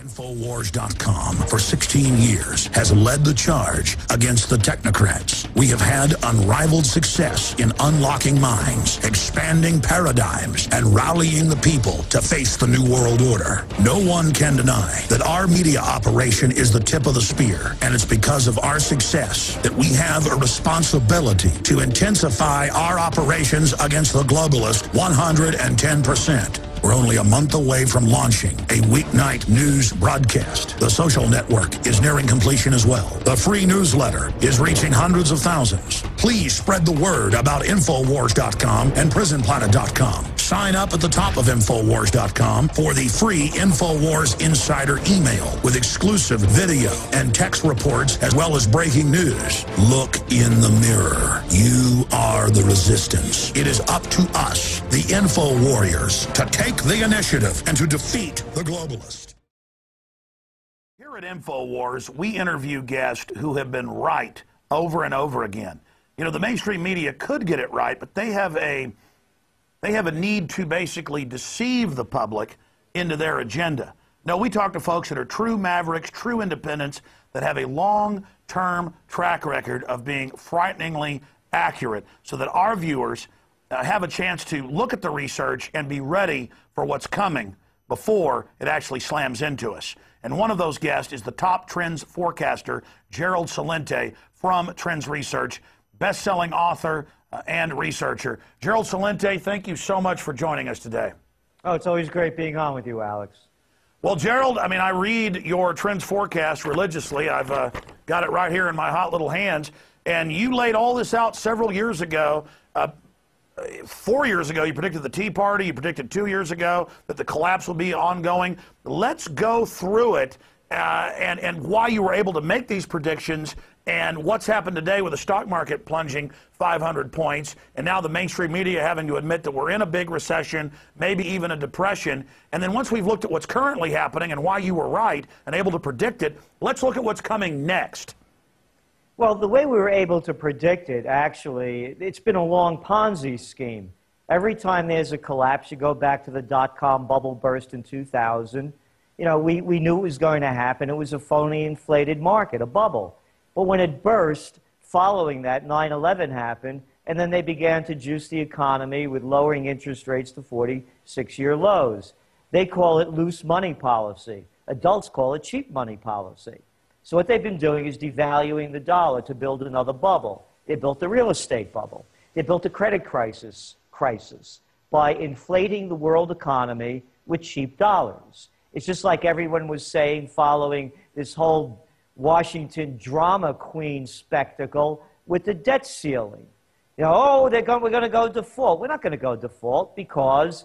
Infowars.com for 16 years has led the charge against the technocrats. We have had unrivaled success in unlocking minds, expanding paradigms, and rallying the people to face the New World Order. No one can deny that our media operation is the tip of the spear, and it's because of our success that we have a responsibility to intensify our operations against the globalists 110%. We're only a month away from launching a weeknight news broadcast. The social network is nearing completion as well. The free newsletter is reaching hundreds of thousands. Please spread the word about Infowars.com and PrisonPlanet.com. Sign up at the top of Infowars.com for the free Infowars Insider email with exclusive video and text reports as well as breaking news. Look in the mirror. You are the resistance. It is up to us, the Info Warriors, to take the initiative and to defeat the globalists. Here at Infowars, we interview guests who have been right over and over again. You know, the mainstream media could get it right, but they have a need to basically deceive the public into their agenda. No, we talk to folks that are true mavericks, true independents, that have a long-term track record of being frighteningly accurate so that our viewers have a chance to look at the research and be ready for what's coming before it actually slams into us. And one of those guests is the top trends forecaster, Gerald Celente from Trends Research, best-selling author and researcher. Gerald Celente, thank you so much for joining us today. Oh, it's always great being on with you, Alex. Well, Gerald, I mean, I read your trends forecast religiously. I've got it right here in my hot little hands. And you laid all this out several years ago. 4 years ago, you predicted the Tea Party. You predicted 2 years ago that the collapse will be ongoing. Let's go through it and why you were able to make these predictions and what's happened today with the stock market plunging 500 points and now the mainstream media having to admit that we're in a big recession, maybe even a depression. And then once we've looked at what's currently happening and why you were right and able to predict it, let's look at what's coming next. Well, the way we were able to predict it, actually, it's been a long Ponzi scheme. Every time there's a collapse, you go back to the dot-com bubble burst in 2000. You know, we knew it was going to happen. It was a phony inflated market, a bubble. But when it burst, following that, 9/11 happened, and then they began to juice the economy with lowering interest rates to 46-year lows. They call it loose money policy. Adults call it cheap money policy. So what they've been doing is devaluing the dollar to build another bubble. They built a real estate bubble. They built a credit crisis by inflating the world economy with cheap dollars. It's just like everyone was saying following this whole Washington drama queen spectacle with the debt ceiling. You know, oh, we're going to go default. We're not going to go default because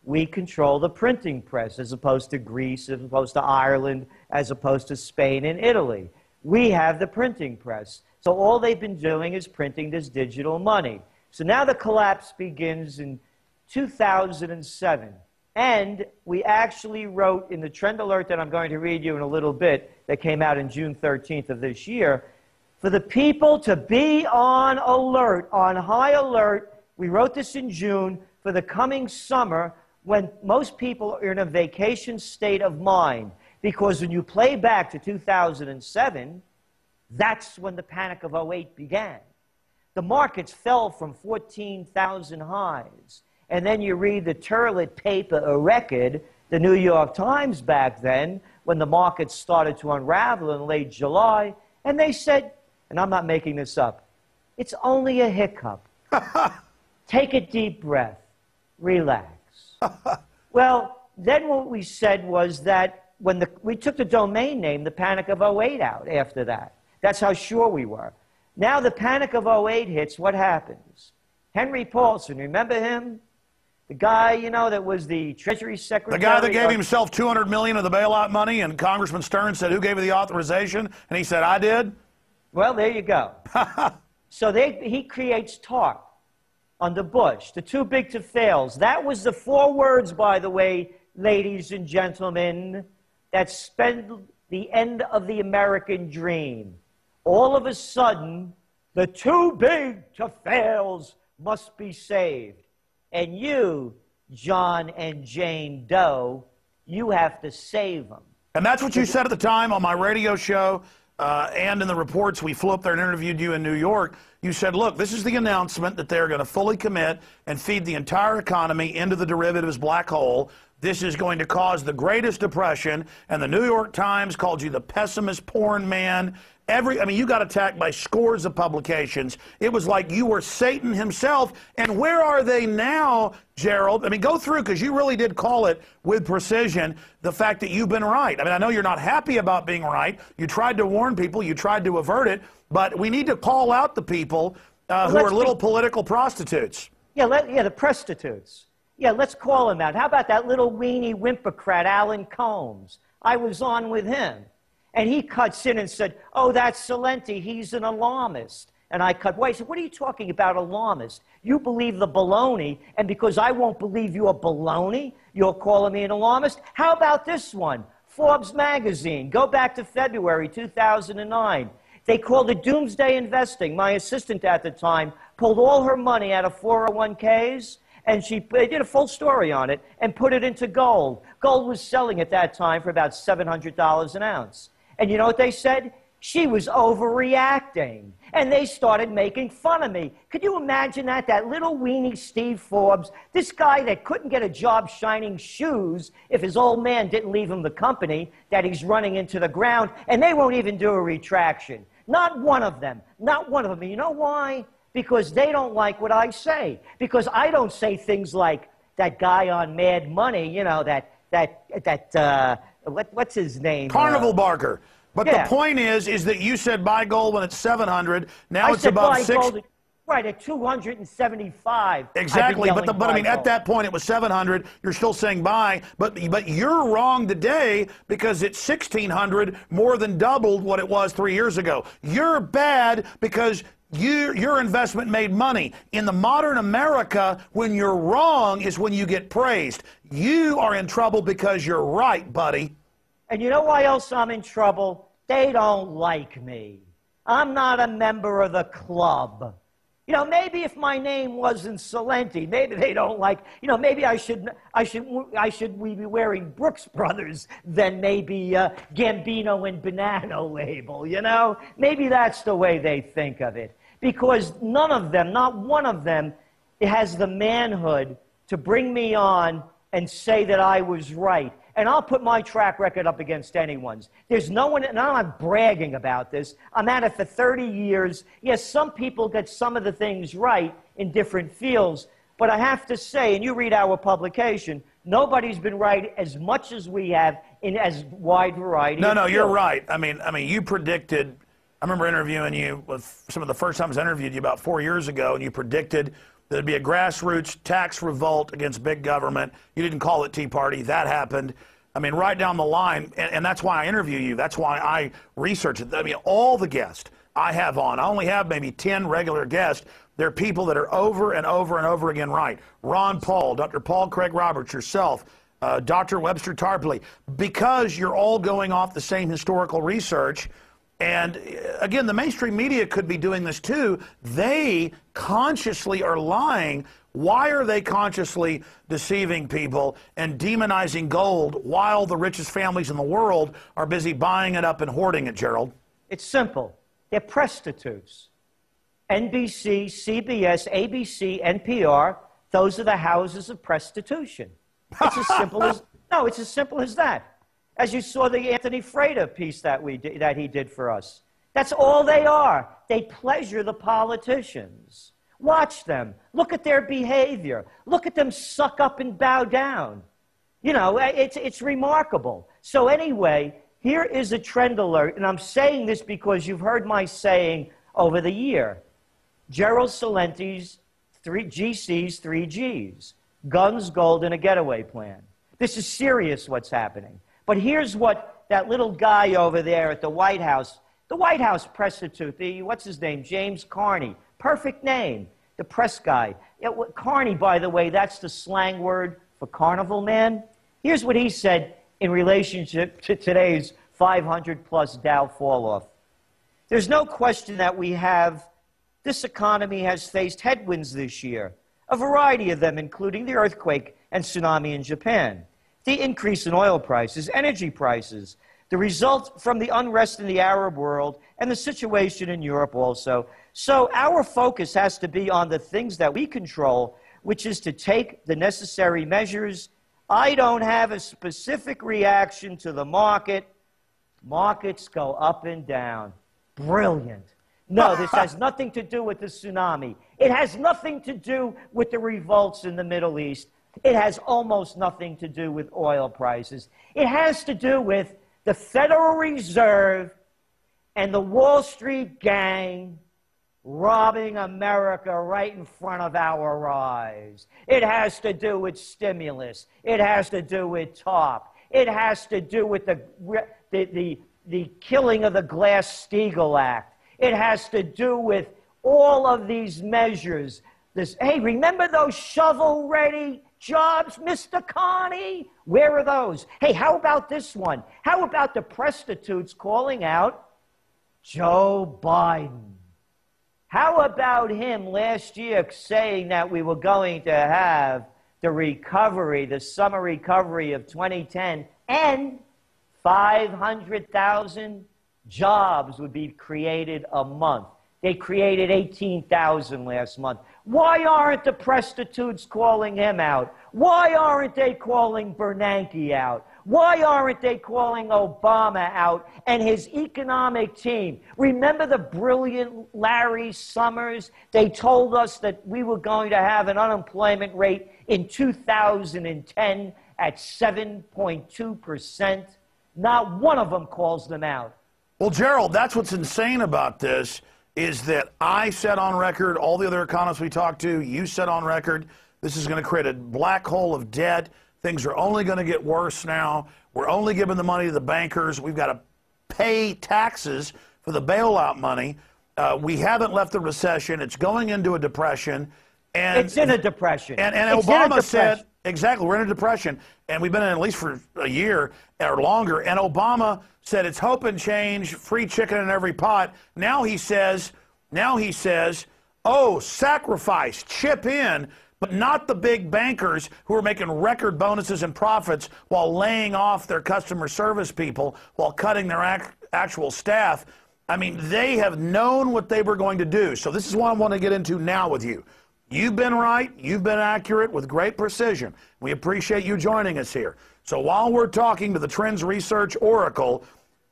we control the printing press as opposed to Greece, as opposed to Ireland, as opposed to Spain and Italy. We have the printing press. So all they've been doing is printing this digital money. So now the collapse begins in 2007. And we actually wrote in the trend alert that I'm going to read you in a little bit that came out on June 13th of this year, for the people to be on alert, on high alert. We wrote this in June for the coming summer when most people are in a vacation state of mind. Because when you play back to 2007, that's when the panic of '08 began. The markets fell from 14,000 highs. And then you read the turlet paper, a record, the New York Times back then, when the markets started to unravel in late July, and they said, and I'm not making this up, it's only a hiccup. Take a deep breath. Relax. Well, then what we said was that when we took the domain name, the Panic of '08 out after that. That's how sure we were. Now the Panic of '08 hits, what happens? Henry Paulson, remember him? The guy, you know, that was the Treasury Secretary. The guy that gave himself $200 million of the bailout money, and Congressman Stern said, who gave you the authorization? And he said, I did. Well, there you go. So he creates TARP under Bush, the too big to fails. That was the 4 words, by the way, ladies and gentlemen, that spelled the end of the American dream. All of a sudden, the too big to fails must be saved. And you, John and Jane Doe, you have to save them. And that's what you said at the time on my radio show and in the reports. We flew up there and interviewed you in New York. You said, look, this is the announcement that they're going to fully commit and feed the entire economy into the derivatives black hole. This is going to cause the greatest depression. And the New York Times called you the pessimist porn man. I mean, you got attacked by scores of publications. It was like you were Satan himself. And where are they now, Gerald? I mean, go through, because you really did call it with precision, the fact that you've been right. I mean, I know you're not happy about being right. You tried to warn people. You tried to avert it. But we need to call out the people who are little political prostitutes. Yeah, the prostitutes. Yeah, let's call him out. How about that little weenie wimpocrat, Alan Combs? I was on with him. And he cuts in and said, oh, that's Celente, he's an alarmist. And I cut away. I said, what are you talking about, alarmist? You believe the baloney, and because I won't believe your baloney, you're calling me an alarmist? How about this one? Forbes magazine, go back to February 2009. They called it doomsday investing. My assistant at the time pulled all her money out of 401ks, and they did a full story on it and put it into gold. Gold was selling at that time for about $700 an ounce. And you know what they said? She was overreacting. And they started making fun of me. Could you imagine that? That little weenie Steve Forbes, this guy that couldn't get a job shining shoes if his old man didn't leave him the company, that he's running into the ground, and they won't even do a retraction. Not one of them. Not one of them. And you know why? Because they don't like what I say. Because I don't say things like that guy on Mad Money, you know, what's his name? Carnival Barker. But yeah. The point is that you said buy gold when it's 700. Now it's above 6. Right, at 275. Exactly, but I mean, at that point it was 700. You're still saying buy, but you're wrong today because it's 1,600, more than doubled what it was 3 years ago. You're bad because your investment made money. In the modern America, when you're wrong is when you get praised. You are in trouble because you're right, buddy. And you know why else I'm in trouble? They don't like me. I'm not a member of the club. You know, maybe if my name wasn't Celente, maybe they don't like, you know, maybe I should we be wearing Brooks Brothers than maybe Gambino and Banana label, you know? Maybe that's the way they think of it. Because none of them, not one of them, has the manhood to bring me on and say that I was right. And I'll put my track record up against anyone's. There's no one, and I'm not bragging about this. I'm at it for 30 years. Yes, some people get some of the things right in different fields. But I have to say, and you read our publication, nobody's been right as much as we have in as wide variety of No, fields. you're right. I mean, you predicted, I remember interviewing you with some of the first times I interviewed you about 4 years ago, and you predicted there'd be a grassroots tax revolt against big government. You didn't call it Tea Party. That happened. I mean, right down the line, and that's why I interview you. That's why I research it. I mean, all the guests I have on, I only have maybe 10 regular guests. They're people that are over and over and over again right. Ron Paul, Dr. Paul Craig Roberts, yourself, Dr. Webster Tarpley, because you're all going off the same historical research. And again, the mainstream media could be doing this too. They consciously are lying. Why are they consciously deceiving people and demonizing gold while the richest families in the world are busy buying it up and hoarding it, Gerald? It's simple. They're prostitutes. NBC, CBS, ABC, NPR, those are the houses of prostitution. It's as simple as, no, it's as simple as that. As you saw the Anthony Frater piece that he did for us. That's all they are. They pleasure the politicians. Watch them. Look at their behavior. Look at them suck up and bow down. You know, it's remarkable. So anyway, here is a trend alert, and I'm saying this because you've heard my saying over the year. Gerald Celente's GC's 3 Gs. Guns, gold, and a getaway plan. This is serious what's happening. But here's what that little guy over there at the White House prostitute, what's his name, James Carney, perfect name, the press guy. Carney, by the way, that's the slang word for carnival man. Here's what he said in relationship to today's 500-plus Dow fall-off. There's no question that this economy has faced headwinds this year, a variety of them, including the earthquake and tsunami in Japan. the increase in oil prices, energy prices, the result from the unrest in the Arab world, and the situation in Europe also. So our focus has to be on the things that we control, which is to take the necessary measures. I don't have a specific reaction to the market. Markets go up and down. Brilliant. No, this has nothing to do with the tsunami. It has nothing to do with the revolts in the Middle East. It has almost nothing to do with oil prices. It has to do with the Federal Reserve and the Wall Street gang robbing America right in front of our eyes. It has to do with stimulus. It has to do with TARP. It has to do with the killing of the Glass-Steagall Act. It has to do with all of these measures. Hey, remember those shovel-ready jobs, Mr. Carney? Where are those? Hey, how about this one? How about the prostitutes calling out Joe Biden? How about him last year saying that we were going to have the recovery, the summer recovery of 2010, and 500,000 jobs would be created a month? They created 18,000 last month. Why aren't the prostitutes calling him out? Why aren't they calling Bernanke out? Why aren't they calling Obama out and his economic team? Remember the brilliant Larry Summers? They told us that we were going to have an unemployment rate in 2010 at 7.2%. Not one of them calls them out. Well, Gerald, that's what's insane about this, is that I said on record, all the other economists we talked to, you said on record, this is going to create a black hole of debt. Things are only going to get worse now. We're only giving the money to the bankers. We've got to pay taxes for the bailout money. We haven't left the recession. It's going into a depression. And it's in a depression. And Obama said, exactly, we're in a depression. And we've been in it at least for a year or longer. And Obama said it's hope and change, free chicken in every pot. Now he says, oh, sacrifice, chip in, but not the big bankers who are making record bonuses and profits while laying off their customer service people, while cutting their actual staff. I mean, they have known what they were going to do. So this is what I want to get into now with you. You've been right. You've been accurate with great precision. We appreciate you joining us here. So while we're talking to the Trends Research Oracle,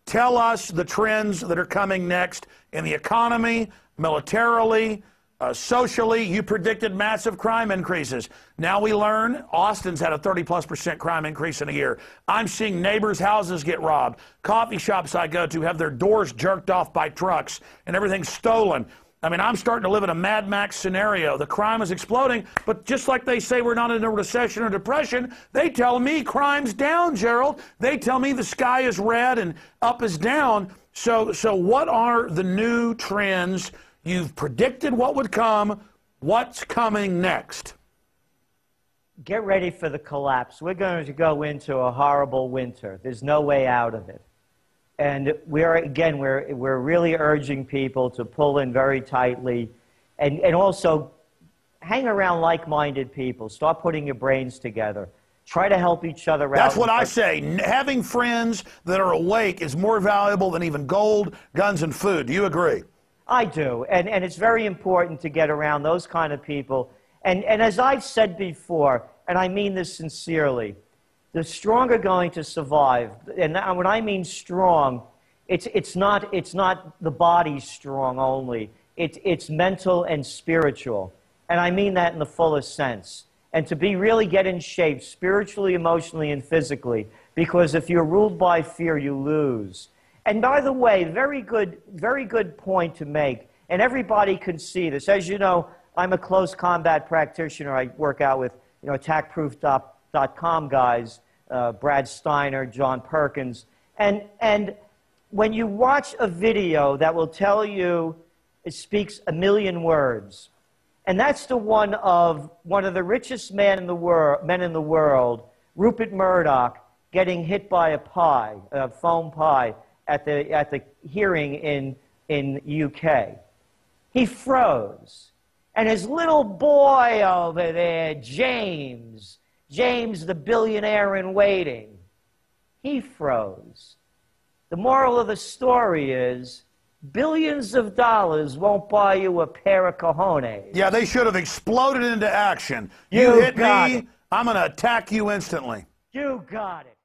tell us the trends that are coming next in the economy, militarily, socially. You predicted massive crime increases. Now we learn Austin's had a 30+% crime increase in a year. I'm seeing neighbors' houses get robbed. Coffee shops I go to have their doors jerked off by trucks and everything's stolen. I mean, I'm starting to live in a Mad Max scenario. The crime is exploding, but just like they say we're not in a recession or depression, they tell me crime's down, Gerald. They tell me the sky is red and up is down. So what are the new trends? You've predicted what would come. What's coming next? Get ready for the collapse. We're going to go into a horrible winter. There's no way out of it. And we're really urging people to pull in very tightly and also hang around like-minded people. Start putting your brains together. Try to help each other out. That's what I say. Having friends that are awake is more valuable than even gold, guns, and food. Do you agree? I do. And it's very important to get around those kind of people. And as I've said before, and I mean this sincerely, the strong are going to survive. And when I mean strong, it's not the body strong only. It's mental and spiritual. And I mean that in the fullest sense. And to really get in shape spiritually, emotionally, and physically. Because if you're ruled by fear, you lose. And by the way, very good point to make. And everybody can see this. As you know, I'm a close combat practitioner. I work out with attackproof.com guys, Brad Steiner, John Perkins. And when you watch a video that will tell you it speaks a million words, and that's the one of the richest men in the world, Rupert Murdoch, getting hit by a foam pie at the hearing in UK. He froze. And his little boy over there, James James, the billionaire in waiting. He froze. The moral of the story is, billions of dollars won't buy you a pair of cojones. Yeah, they should have exploded into action. You hit got me, it. I'm going to attack you instantly. You got it.